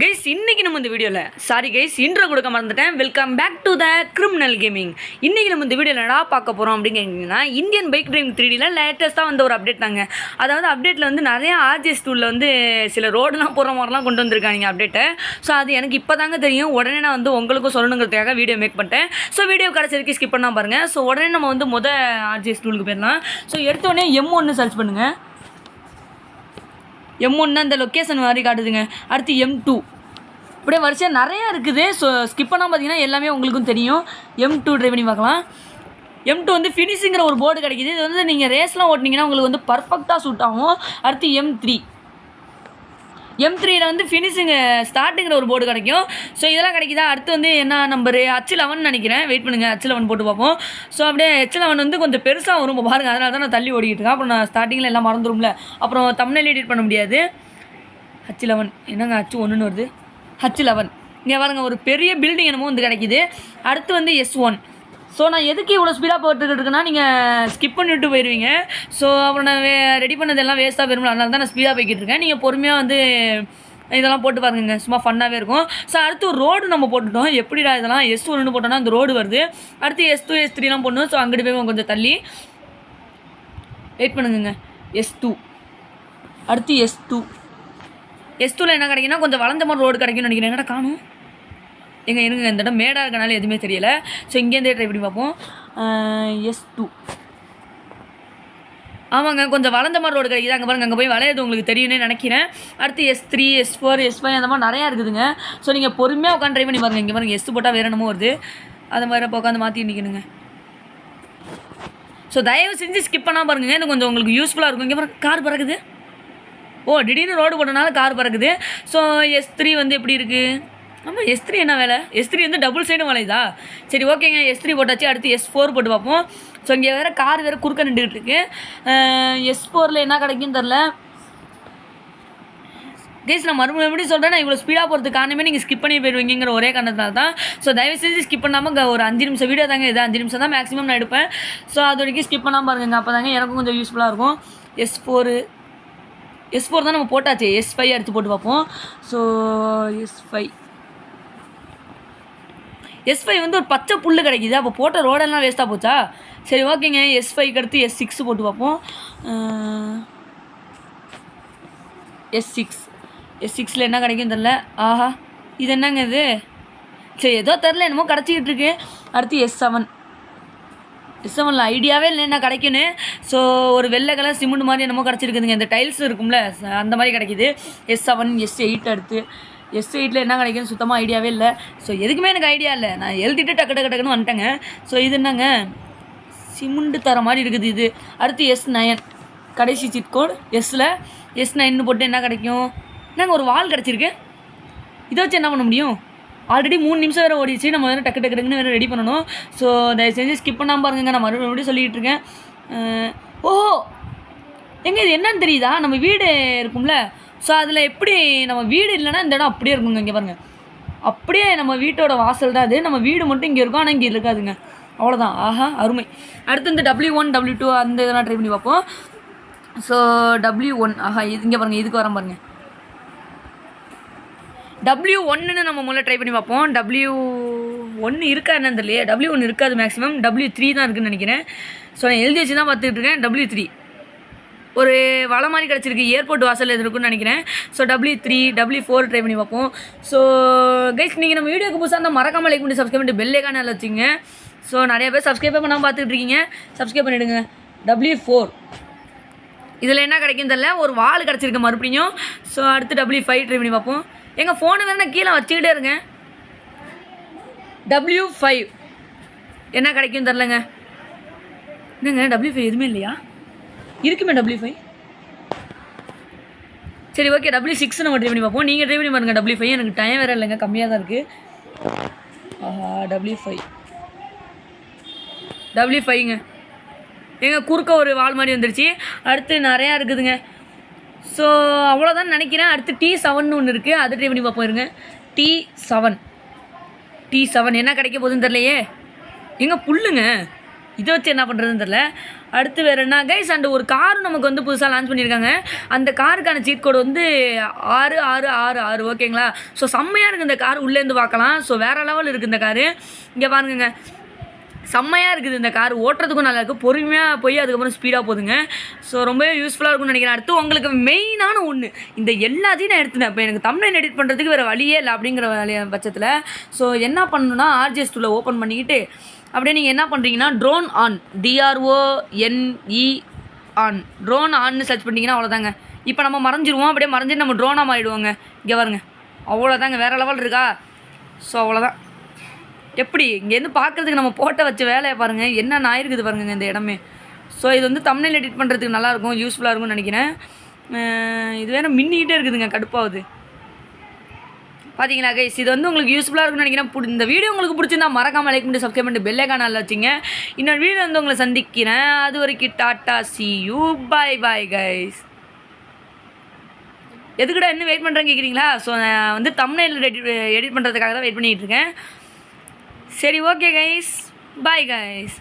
Guys இன்றைக்கி நம்ம இந்த வீடியோவில் சாரி கைஸ் இன்ட்ரோ கொடுக்க மறந்துட்டேன். Welcome back to the criminal gaming. இன்றைக்கி நம்ம இந்த வீடியோவில் என்னடா பார்க்க போகிறோம் அப்படிங்கன்னா இந்தியன் பைக் டிரைவிங் 3Dயில் லேட்டஸ்ட்டாக வந்து ஒரு அப்டேட் தாங்க. அதாவது அப்டேட்டில் வந்து நிறையா ஆர்ஜிஎஸ் டூலில் வந்து சில ரோடெலாம் போகிற மாதிரிலாம் கொண்டு வந்திருக்காங்க அப்டேட்டை. ஸோ அது எனக்கு இப்போ தாங்க தெரியும். உடனே நான் வந்து உங்களுக்கும் சொல்லணுங்கிறதுக்காக வீடியோ மேக் பண்ணிட்டேன். ஸோ வீடியோ கடைசி வரைக்கும் ஸ்கிப் பண்ணால் பாருங்கள். ஸோ உடனே நம்ம வந்து ஆர்ஜிஎஸ் டூலுக்கு போயிடலாம். ஸோ எடுத்தோடனே M1 சர்ச் பண்ணுங்கள். M1 அந்த லொக்கேஷன் மாதிரி காட்டுதுங்க. அடுத்து M2 இப்படியே வரிசையாக நிறையா இருக்குது. ஸோ ஸ்கிப் பண்ணால் பார்த்தீங்கன்னா எல்லாமே உங்களுக்கும் தெரியும். M2 ட்ரை பண்ணி பார்க்கலாம். M2 வந்து ஃபினிஷிங்கிற ஒரு போர்டு கிடைக்கிது. இது வந்து நீங்கள் ரேஸ்லாம் ஓட்டினீங்கன்னா உங்களுக்கு வந்து பர்ஃபெக்டாக சூட் ஆகும். அடுத்து M3யில் வந்து ஃபினிஷிங்கு ஸ்டார்ட்டுங்கிற ஒரு போர்டு கிடைக்கும். ஸோ இதெல்லாம் கிடைக்குதா? அடுத்து வந்து என்ன நம்பரு H11 நினைக்கிறேன். வெயிட் பண்ணுங்கள், H11 போட்டு பார்ப்போம். ஸோ அப்படியே H11 வந்து கொஞ்சம் பெருசாக வரும் பாருங்கள். அதனால தான் நான் தள்ளி ஓடிக்கிட்டு இருக்கேன். அப்புறம் நான் ஸ்டார்டிங்கில் எல்லாம் மறந்துடும்ல, அப்புறம் தம்ப்நெயில் எடிட் பண்ண முடியாது. H11 என்னங்க H1ன்னு வருது. H11 இங்கே பாருங்கள், ஒரு பெரிய பில்டிங் என்னமோ வந்து கிடைக்கிது. அடுத்து வந்து S1. ஸோ நான் எதுக்கு இவ்வளோ ஸ்பீடாக போட்டுக்கிட்டு இருக்கேன்னா நீங்கள் ஸ்கிப் பண்ணிவிட்டு போயிடுவீங்க. ஸோ அப்புறம் நான் ரெடி பண்ணதெல்லாம் வேஸ்ட்டாக போயிடும். அதனால தான் நான் ஸ்பீடாக போய்கிட்டு இருக்கேன். நீங்கள் பொறுமையாக வந்து இதெல்லாம் போட்டு பாருங்க, சும்மா ஃபன்னாகவே இருக்கும். ஸோ அடுத்து ஒரு ரோடு நம்ம போட்டுட்டோம். எப்படிடா இதெல்லாம் S1 போட்டோன்னா அந்த ரோடு வருது. அடுத்து S2 S3லாம் போடணும். ஸோ அங்கிட்டு போய் கொஞ்சம் தள்ளி வெயிட் பண்ணுங்க. S2 அடுத்து S2ல் என்ன கிடைக்குன்னா கொஞ்சம் வளைஞ்ச மாதிரி ரோடு கிடைக்கும்னு நினைக்கிறேன். என்னடா காணும் எங்கே இருங்க, இந்த இடம் மேடாக இருக்கனால எதுவுமே தெரியலை. ஸோ இங்கேருந்தே ட்ரை பண்ணி பார்ப்போம். S2 ஆமாங்க, கொஞ்சம் வளர்ந்த மாதிரி ரோடு கிடைக்குது. அங்கே பாருங்கள், அங்கே போய் வளையது உங்களுக்கு தெரியும்னு நினைக்கிறேன். அடுத்து S3 S4 S5 அந்த மாதிரி நிறையா இருக்குதுங்க. ஸோ நீங்கள் பொறுமையாக உட்காந்து ட்ரை பண்ணி பாருங்கள். இங்கே பாருங்கள், S போட்டால் வேறு என்னமோ வருது. அது மாதிரி இப்போ உட்காந்து மாற்றி நிற்கணுங்க. ஸோ தயவு செஞ்சு ஸ்கிப் பண்ணால் பாருங்கள், இது கொஞ்சம் உங்களுக்கு யூஸ்ஃபுல்லாக இருக்கும். இங்கே பாருங்கள், கார் பறக்குது. ஓ, திடீர்னு ரோடு போட்டனால கார் பறக்குது. ஸோ S3 வந்து எப்படி இருக்குது? ஆமாம், S3 என்ன வேலை? S3 வந்து டபுள் சைடும் வளையுதா? சரி ஓகேங்க, S3 போட்டாச்சு. அடுத்து S4 போட்டு பார்ப்போம். ஸோ இங்கே வேறு கார் வேறு குறுக்க நின்றுக்கிட்டு இருக்கு. S4ல் என்ன கிடைக்குன்னு தெரில. கைஸ் நான் மறுபடியும் சொல்கிறேன், நான் இவ்வளோ ஸ்பீடாக போகிறதுக்கு காரணமே நீங்கள் ஸ்கிப் பண்ணி போயிடுவீங்கிற ஒரே காரணத்தினால தான். ஸோ தயவு செஞ்சு ஸ்கிப் பண்ணாமல் ஒரு 5 நிமிஷம் வீடியோ தாங்க இது. 5 நிமிஷம் தான் மேக்ஸிமம் நான் எடுப்பேன். ஸோ அது வரைக்கும் ஸ்கிப் பண்ணாமல் பாருங்க. அப்போ தாங்க எனக்கும் கொஞ்சம் யூஸ்ஃபுல்லாக இருக்கும். S4 தான் நம்ம போட்டாச்சு. S5 எடுத்து போட்டு பார்ப்போம். ஸோ S5 வந்து ஒரு பச்சை புல் கிடைக்கிது. அப்போ போட்ட ரோடெல்லாம் வேஸ்ட்டாக போச்சா? சரி ஓகேங்க, S5க்கு அடுத்து S6 போட்டு பார்ப்போம். S6ல் என்ன கிடைக்கும் தெரில. ஆஹா, இது என்னங்க இது? சரி ஏதோ தெரில, என்னமோ கிடச்சிக்கிட்டு இருக்கு. அடுத்து S7ல் ஐடியாவே இல்லை என்ன கிடைக்குன்னு. ஸோ ஒரு வெள்ளை கலர் சிமெண்ட் மாதிரி என்னமோ கிடச்சிருக்குதுங்க. இந்த டைல்ஸ் இருக்கும்ல, அந்த மாதிரி கிடைக்கிது. S7 S8 அடுத்து S8ல் என்ன கிடைக்குன்னு சுத்தமாக ஐடியாவே இல்லை. ஸோ எதுக்குமே எனக்கு ஐடியா இல்லை. நான் எழுதிட்டு டக்குன்னு வந்துட்டேங்க. ஸோ இது என்னங்க, சிமெண்ட் தர மாதிரி இருக்குது இது. அடுத்து S9 கடைசி சிட் கோட். S9 போட்டு என்ன கிடைக்கும்? என்னங்க ஒரு வால் கிடச்சிருக்கு. இதை வச்சு என்ன பண்ண முடியும்? ஆல்ரெடி 3 நிமிஷம் வேறு ஓடிச்சு. நம்ம வேறு டக்குன்னு வேறு ரெடி பண்ணணும். ஸோ தயவு செஞ்சு ஸ்கிப் பண்ணாமல் பாருங்க. நான் மறுபடியும் சொல்லிகிட்டு இருக்கேன். ஓஹோ, எங்கே இது என்னன்னு தெரியுதா? நம்ம வீடு இருக்கும்ல, ஸோ அதில் எப்படி நம்ம வீடு இல்லைன்னா இந்த இடம் அப்படியே இருக்குங்க. இங்கே பாருங்கள், அப்படியே நம்ம வீட்டோட வாசல் தான் அது. நம்ம வீடு மட்டும் இங்கே இருக்கும், ஆனால் இங்கே இருக்காதுங்க. அவ்வளோதான். ஆஹா, அருமை. அடுத்து இந்த W1 W2 அந்த இதெல்லாம் ட்ரை பண்ணி பார்ப்போம். ஸோ W1 ஆஹா, இது இங்கே பாருங்கள், இதுக்கு வரேன் பாருங்கள். W1ன்னு நம்ம முதல்ல ட்ரை பண்ணி பார்ப்போம். W1 இருக்கா என்னன்னு தெரியலையே. W1 இருக்காது மேக்ஸிமம். W3 தான் இருக்குதுன்னு நினைக்கிறேன். ஸோ நான் எழுதி வச்சு தான் பார்த்துக்கிட்டு இருக்கேன். W3 ஒரு வலை மாதிரி கிடச்சிருக்கு. ஏர்போர்ட் வாசல் எது இருக்குன்னு நினைக்கிறேன். ஸோ W3 W4 ட்ரை பண்ணி பார்ப்போம். ஸோ கைஸ் நீங்கள் நம்ம வீடியோக்கு புதுசாக இருந்தால் மறக்காமல் லைக் பண்ணி சப்ஸ்கிரைப் பண்ணிட்டு பெல் ஐகான் வச்சுங்க. ஸோ நிறைய பேர் சப்ஸ்கிரைப் பண்ணாமல் பார்த்துக்கிட்டு இருக்கீங்க, சப்ஸ்கிரைப் பண்ணிவிடுங்க. W4 இதில் என்ன கிடைக்கும் தெரியல. ஒரு வால் கிடச்சிருக்கு மறுபடியும். ஸோ அடுத்து W5 ட்ரை பண்ணி பார்ப்போம். எங்கள் ஃபோனை வேறு நான் கீழே வச்சுக்கிட்டே இருக்கேன். W5 என்ன கிடைக்கும் தெரிலங்க. என்னங்க W5 எதுவுமே இல்லையா? இருக்குமே W5. சரி ஓகே, W6 நம்ம ட்ரை பண்ணி பார்ப்போம். நீங்கள் ட்ரை பண்ணி பாருங்கள். W5 எனக்கு டைம் வேறு இல்லைங்க, கம்மியாக தான் இருக்குது. ஆஹா, W5ங்க. எங்கள் குறுக்க ஒரு வால் மாதிரி வந்துருச்சு. அடுத்து நிறையா இருக்குதுங்க. ஸோ அவ்வளோதான் நினைக்கிறேன். அடுத்து T7 ஒன்று இருக்குது, அதை ட்ரை பண்ணி பார்ப்போம். இருங்க, T7 என்ன கிடைக்க போகுதுன்னு தெரியலையே. எங்கே புல்லுங்க, இதை வச்சு என்ன பண்ணுறதுன்னு தெரில. அடுத்து வேறு என்ன கைஸ், அண்ட் ஒரு காரும் நமக்கு வந்து புதுசாக லான்ச் பண்ணியிருக்காங்க. அந்த காருக்கான சீட் கோடு வந்து 6666 ஓகேங்களா. ஸோ செம்மையாக இருக்குது இந்த கார், உள்ளேருந்து பார்க்கலாம். ஸோ வேறு லெவல் இருக்குது இந்த காரு. இங்கே பாருங்க, செம்மையாக இருக்குது இந்த கார், ஓட்டுறதுக்கும் நல்லா இருக்குது. பொறுமையாக போய் அதுக்கப்புறம் ஸ்பீடாக போகுதுங்க. ஸோ ரொம்பவே யூஸ்ஃபுல்லாக இருக்கும்னு நினைக்கிறேன். அடுத்து உங்களுக்கு மெயினான ஒன்று, இந்த எல்லாத்தையும் நான் எடுத்துனேன். இப்போ எனக்கு தம்ப்நெயில் எடிட் பண்ணுறதுக்கு வேறு வழியே இல்லை அப்படிங்கிற பட்சத்தில் ஸோ என்ன பண்ணணும்னா ஆர்ஜிஎஸ் டூவில் ஓப்பன் பண்ணிக்கிட்டு அப்படியே நீங்கள் என்ன பண்ணுறீங்கன்னா drone on, DRONE on, drone ஆன்னு சர்ச் பண்ணிங்கன்னா அவ்வளோதாங்க. இப்போ நம்ம மறைஞ்சிருவோம், அப்படியே மறைஞ்சிட்டு நம்ம ட்ரோனாக மாறிடுவோங்க. இங்கே பாருங்க, அவ்வளோதாங்க, வேறு லெவல் இருக்கா. ஸோ அவ்வளோதான். எப்படி இங்கேருந்து பார்க்குறதுக்கு நம்ம போட்ட வச்ச வேலையை பாருங்கள், என்ன ஆயிருக்குது பாருங்க இந்த இடமே. ஸோ இது வந்து தம்ப்நெயில் எடிட் பண்ணுறதுக்கு நல்லாயிருக்கும், யூஸ்ஃபுல்லாக இருக்கும்னு நினைக்கிறேன். இது வேறு மின்னிக்கிட்டே இருக்குதுங்க, கடுப்பாகுது. பார்த்தீங்களா கைஸ், இது வந்து உங்களுக்கு யூஸ்ஃபுல்லாக இருக்கும்னு நினைக்கிறேன். இந்த வீடியோ உங்களுக்கு பிடிச்சிருந்தா மறக்காமல் லைக் பண்ணி சப்ஸ்கிரைப் பண்ணி பெல் ஐகான் வச்சுங்க. இன்னொரு வீடியோ வந்து உங்களை சந்திக்கிறேன். அது வரைக்கும் tata, see you, bye bye guys. எதுக்குடா இன்னும் வெயிட் பண்ணுறேன்னு கேட்குறீங்களா? ஸோ நான் வந்து தம்ப்நெயில் எடிட் பண்ணுறதுக்காக தான் வெயிட் பண்ணிகிட்டு இருக்கேன். சரி, ஓகே கைஸ், பாய் கைஸ்.